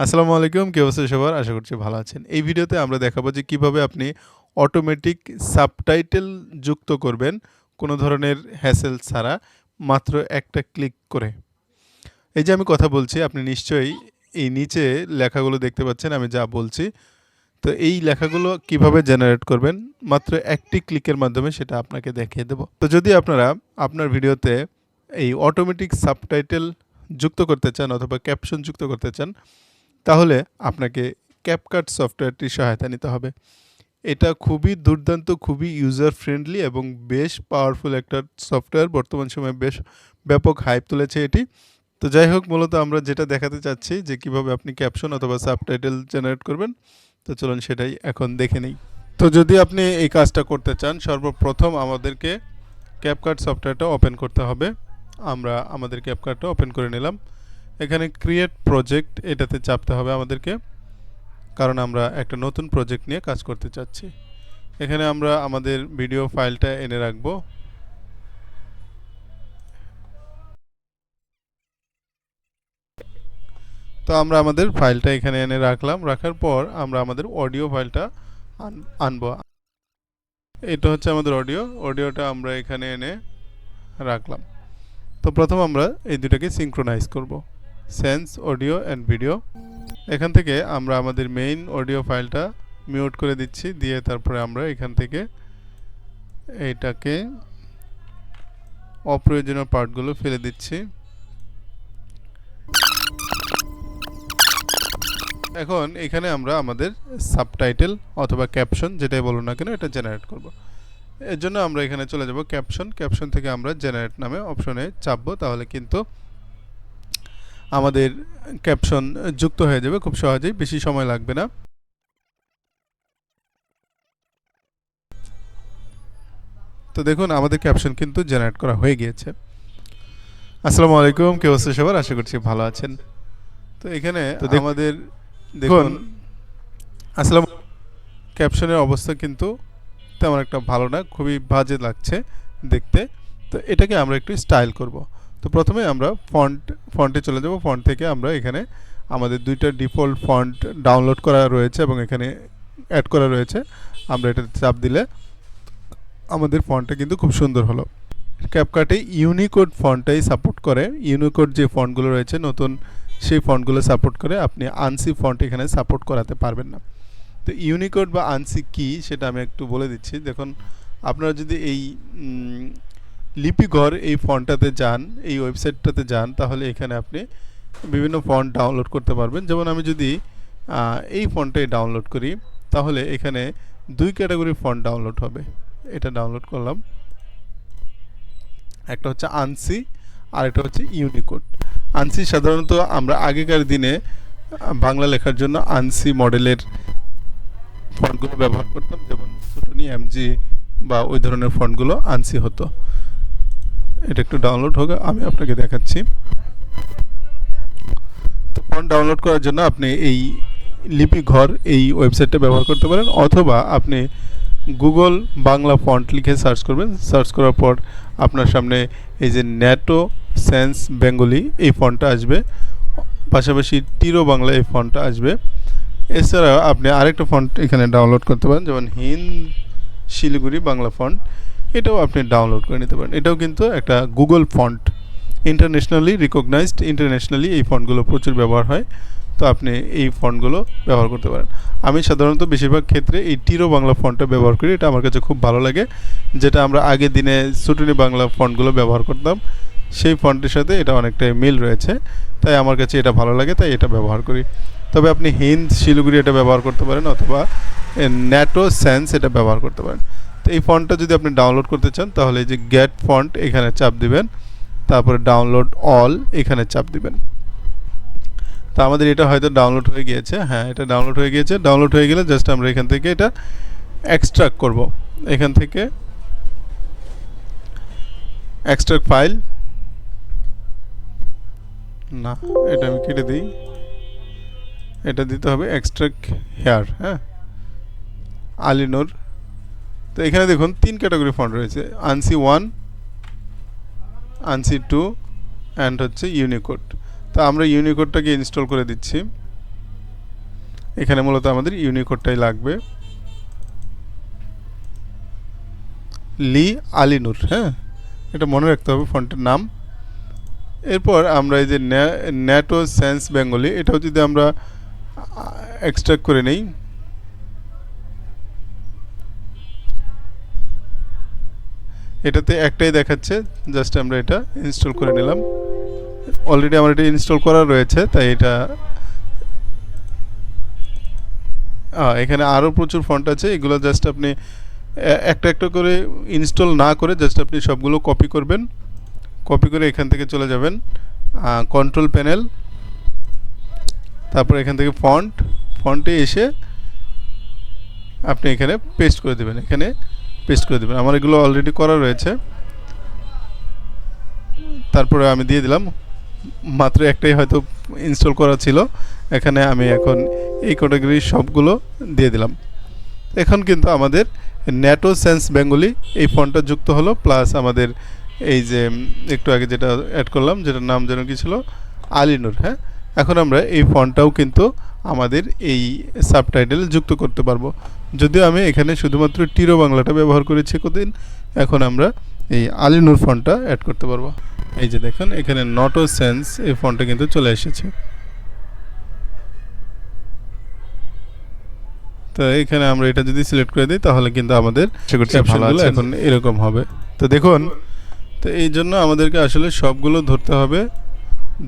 আসসালামু আলাইকুম। কি অবস্থা সবার? আশা করছি ভালো আছেন। এই ভিডিওতে আমরা দেখাবো যে কিভাবে আপনি অটোমেটিক সাবটাইটেল যুক্ত করবেন কোনো ধরনের হ্যাসেল ছাড়া মাত্র একটা ক্লিক করে। এই যে আমি কথা বলছি আপনি নিশ্চয়ই এই নিচে লেখাগুলো দেখতে পাচ্ছেন আমি যা বলছি। তো এই লেখাগুলো কিভাবে জেনারেট করবেন মাত্র একটি ক্লিকের মাধ্যমে সেটা আপনাকে দেখিয়ে দেব। তো যদি আপনারা আপনার ভিডিওতে এই অটোমেটিক সাবটাইটেল যুক্ত করতে চান অথবা ক্যাপশন যুক্ত করতে চান তাহলে আপনাকে ক্যাপকাট সফটওয়্যারটির সহায়তা নিতে হবে। এটা খুবই দুর্দান্ত, খুবই ইউজার ফ্রেন্ডলি এবং বেশ পাওয়ারফুল একটা সফটওয়্যার। বর্তমান সময়ে বেশ ব্যাপক হাইপ তুলেছে এটি। তো যাই হোক মূলত আমরা যেটা দেখাতে চাচ্ছি যে কিভাবে আপনি ক্যাপশন অথবা সাবটাইটেল জেনারেট করবেন। তো চলুন সেটাই এখন দেখে নেই। তো যদি আপনি এই কাজটা করতে চান সর্বপ্রথম আমাদেরকে ক্যাপকাট সফটওয়্যারটা ওপেন করতে হবে। আমরা আমাদের ক্যাপকাটটা ওপেন করে নিলাম। এখানে ক্রিয়েট প্রজেক্ট এটাতে চাপতে হবে আমাদেরকে, কারণ আমরা একটা নতুন প্রজেক্ট নিয়ে কাজ করতে চাচ্ছি। এখানে আমরা আমাদের ভিডিও ফাইলটা এনে রাখবো। তো আমরা আমাদের ফাইলটা এখানে এনে রাখলাম। রাখার পর আমরা আমাদের অডিও ফাইলটা আনবো। এটা হচ্ছে আমাদের অডিওটা আমরা এখানে এনে রাখলাম। তো প্রথম আমরা এই দুটাকে সিঙ্ক্রোনাইজ করব, সেন্স অডিও অ্যান্ড ভিডিও। এখান থেকে আমরা আমাদের মেইন অডিও ফাইলটা মিউট করে দিচ্ছি, দিয়ে তারপরে আমরা এখান থেকে এইটাকে অপ্রয়োজনীয় পার্টগুলো ফেলে দিচ্ছি। এখন এখানে আমরা আমাদের সাবটাইটেল অথবা ক্যাপশন যেটাই বলুন না কেন এটা জেনারেট করব। এর জন্য আমরা এখানে চলে যাব ক্যাপশন থেকে আমরা জেনারেট নামে অপশনে চাপবো, তাহলে কিন্তু আমাদের ক্যাপশন যুক্ত হয়ে যাবে খুব সহজেই, বেশি সময় লাগবে না। তো দেখুন আমাদের ক্যাপশন কিন্তু জেনারেট করা হয়ে গিয়েছে। আসসালামু আলাইকুম, কি অবস্থা সবার? আশা করছি ভালো আছেন। তো এখানে আমাদের দেখুন আসসালাম ক্যাপশনের অবস্থা কিন্তু তেমন একটা ভালো না, খুবই বাজে লাগছে দেখতে। তো এটাকে আমরা একটু স্টাইল করব। তো প্রথমে আমরা ফন্টে চলে যাব। ফন্ট থেকে আমরা এখানে আমাদের দুইটা ডিফল্ট ফন্ট ডাউনলোড করা রয়েছে এবং এখানে অ্যাড করা রয়েছে। আমরা এটা চাপ দিলে আমাদের ফন্টটা কিন্তু খুব সুন্দর হলো। ক্যাপকাটে ইউনিকোড ফন্টটাই সাপোর্ট করে। ইউনিকোড যে ফন্টগুলো রয়েছে নতুন সেই ফন্টগুলো সাপোর্ট করে, আপনি আনসি ফন্ট এখানে সাপোর্ট করাতে পারবেন না। তো ইউনিকোড বা আনসি কি সেটা আমি একটু বলে দিচ্ছি। দেখুন আপনারা যদি এই লিপিঘর এই ফন্টটাতে যান, এই ওয়েবসাইটটাতে যান, তাহলে এখানে আপনি বিভিন্ন ফন্ট ডাউনলোড করতে পারবেন। যেমন আমি যদি এই ফন্টটাই ডাউনলোড করি, তাহলে এখানে দুই ক্যাটাগরির ফন্ট ডাউনলোড হবে। এটা ডাউনলোড করলাম, একটা হচ্ছে আনসি আর একটা হচ্ছে ইউনিকোড। আনসি সাধারণত আমরা আগেকার দিনে বাংলা লেখার জন্য আনসি মডেলের ফন্টগুলো ব্যবহার করতাম, যেমন সুটনি এমজি বা ওই ধরনের ফন্টগুলো আনসি হতো। এটা একটু ডাউনলোড হোক, আমি আপনাকে দেখাচ্ছি। তো ফন্ট ডাউনলোড করার জন্য আপনি এই লিপিঘর এই ওয়েবসাইটটা ব্যবহার করতে পারেন, অথবা আপনি গুগল বাংলা ফন্ট লিখে সার্চ করবেন। সার্চ করার পর আপনার সামনে এই যে ন্যাটো সেন্স বেঙ্গলি এই ফন্টটা আসবে, পাশাপাশি টিরো বাংলা এই ফন্টটা আসবে। এছাড়াও আপনি আরেকটা ফন্ট এখানে ডাউনলোড করতে পারেন, যেমন হিন্দ শিলিগুড়ি বাংলা ফন্ট, এটাও আপনি ডাউনলোড করে নিতে পারেন। এটাও কিন্তু একটা Google font, internationally recognised. Internationally এই ফন্টগুলো প্রচুর ব্যবহার হয়। তো আপনি এই ফন্টগুলো ব্যবহার করতে পারেন। আমি সাধারণত বেশিরভাগ ক্ষেত্রে এই টিরো বাংলা ফন্টটা ব্যবহার করি, এটা আমার কাছে খুব ভালো লাগে। যেটা আমরা আগের দিনে সুটনি বাংলা ফন্টগুলো ব্যবহার করতাম, সেই ফন্টের সাথে এটা অনেকটাই মিল রয়েছে, তাই আমার কাছে এটা ভালো লাগে, তাই এটা ব্যবহার করি। তবে আপনি হিন্দ শিলিগুড়ি এটা ব্যবহার করতে পারেন, অথবা ন্যাটো সেন্স এটা ব্যবহার করতে পারেন। তো এই ফন্টটা যদি আপনি ডাউনলোড করতে চান, তাহলে এই যে গেট ফন্ট এখানে চাপ দিবেন, তারপরে ডাউনলোড অল এখানে চাপ দিবেন। তো আমাদের এটা হয়তো ডাউনলোড হয়ে গিয়েছে। হ্যাঁ, এটা ডাউনলোড হয়ে গিয়েছে। ডাউনলোড হয়ে গেলে জাস্ট আমরা এখান থেকে এটা এক্সট্রাক্ট করব। এখান থেকে এক্সট্রাক্ট ফাইল, না এটা আমি কেটে দিই, এটা দিতে হবে এক্সট্রাক্ট হেয়ার। হ্যাঁ, আলিনুর। তো এখানে দেখুন 3 ক্যাটাগরি ফন্ট রয়েছে, আনসি 1, আনসি 2 অ্যান্ড হচ্ছে ইউনিকোড। তো আমরা ইউনিকোডটাকে ইনস্টল করে দিচ্ছি। এখানে মূলত আমাদের ইউনিকোডটাই লাগবে, লি আলিনুর। হ্যাঁ, এটা মনে রাখতে হবে ফন্টের নাম। এরপর আমরা এই যে ন্যাটো সেন্স বেঙ্গলি, এটাও যদি আমরা এক্সট্রাক্ট করে নেই, এটাতে একটাই দেখাচ্ছে, জাস্ট আমরা এটা ইনস্টল করে নিলাম। অলরেডি আমার এটা ইনস্টল করা রয়েছে, তাই এটা এখানে আরও প্রচুর ফন্ট আছে, এগুলো জাস্ট আপনি একটা একটা করে ইনস্টল না করে জাস্ট আপনি সবগুলো কপি করবেন। কপি করে এখান থেকে চলে যাবেন কন্ট্রোল প্যানেল, তারপর এখান থেকে ফন্টে এসে আপনি এখানে পেস্ট করে দেবেন, এখানে পেস্ট করে দেবেন। আমার এগুলো অলরেডি করা রয়েছে। তারপরে আমি দিয়ে দিলাম, মাত্র একটাই হয়তো ইনস্টল করা ছিল, এখানে আমি এখন এই ক্যাটাগরির সবগুলো দিয়ে দিলাম। এখন কিন্তু আমাদের ন্যাটো সেন্স বেঙ্গলি এই ফন্টটা যুক্ত হলো, প্লাস আমাদের এই যে একটু আগে যেটা অ্যাড করলাম, যেটার নাম যেন কি ছিল, আলিনুর। হ্যাঁ, এখন আমরা এই ফন্টটাও কিন্তু আমাদের এই সাবটাইটেল যুক্ত করতে পারবো। যদিও আমি এখানে শুধুমাত্র টিরো বাংলাটা ব্যবহার করেছি কদিন, এখন আমরা এই আলিনুর ফন্টটা অ্যাড করতে পারবো। এই যে দেখুন এখানে নটো সেন্স এই ফন্টটা কিন্তু চলে এসেছে। তো এখানে আমরা এটা যদি সিলেক্ট করে দিই তাহলে কিন্তু আমাদের ক্যাপশনগুলো এখন এরকম হবে। তো দেখুন, তো এই জন্য আমাদেরকে আসলে সবগুলো ধরতে হবে,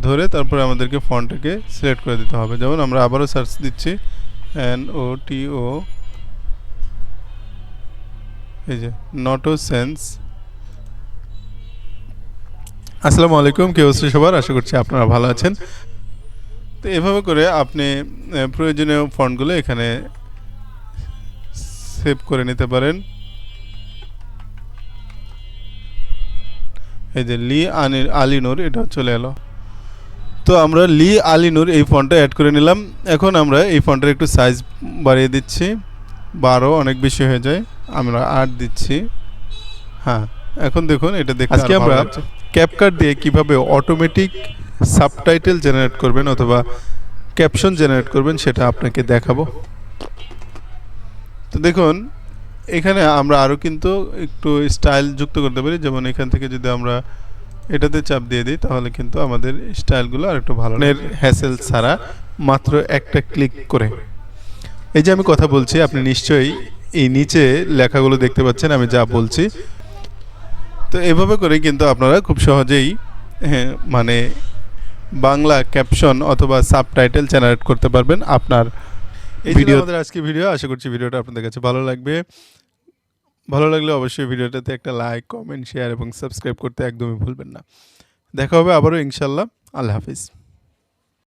ধরে তারপরে আমাদেরকে ফন্টটাকে সিলেক্ট করে দিতে হবে। যেমন আমরা আবারও সার্চ দিচ্ছি NOTO, এই যে নটো সেন্স। আসসালামু আলাইকুম, কি অবস্থা সবার? আশা করছি আপনারা ভালো আছেন। তো এভাবে করে আপনি প্রয়োজনীয় ফন্টগুলো এখানে সেভ করে নিতে পারেন। এই যে লি আলিনুর এটা চলে এলো। তো আমরা লি আলিনুর এই ফন্টটা অ্যাড করে নিলাম। এখন আমরা এই ফন্টের একটু সাইজ বাড়িয়ে দিচ্ছি, 12 অনেক বেশি হয়ে যায়, আমরা 8 দিচ্ছি। হ্যাঁ, এখন দেখুন এটা দেখতে আজকে আমরা ক্যাপকাট দিয়ে কিভাবে অটোমেটিক সাবটাইটেল জেনারেট করবেন অথবা ক্যাপশন জেনারেট করবেন সেটা আপনাকে দেখাবো। তো দেখুন এখানে আমরা আরও কিন্তু একটু স্টাইল যুক্ত করতে পারি। যেমন এখান থেকে যদি আমরা এটাতে চাপ দিয়ে দিই তাহলে কিন্তু আমাদের স্টাইলগুলো আর একটু ভালো হ্যাসেল ছাড়া মাত্র একটা ক্লিক করে। এই যে আমি কথা বলছি, আপনি নিশ্চয়ই এই নিচে লেখাগুলো দেখতে পাচ্ছেন আমি যা বলছি। তো এভাবে করে কিন্তু আপনারা খুব সহজেই মানে বাংলা ক্যাপশন অথবা সাবটাইটেল জেনারেট করতে পারবেন আপনার ভিডিও। আমাদের আজকে ভিডিও, আশা করছি ভিডিওটা আপনাদের কাছে ভালো লাগবে। ভালো লাগলে অবশ্যই ভিডিওটাতে একটা লাইক, কমেন্ট, শেয়ার এবং সাবস্ক্রাইব করতে একদমই ভুলবেন না। দেখা হবে আবারও ইনশাল্লাহ। আল্লাহ হাফিজ।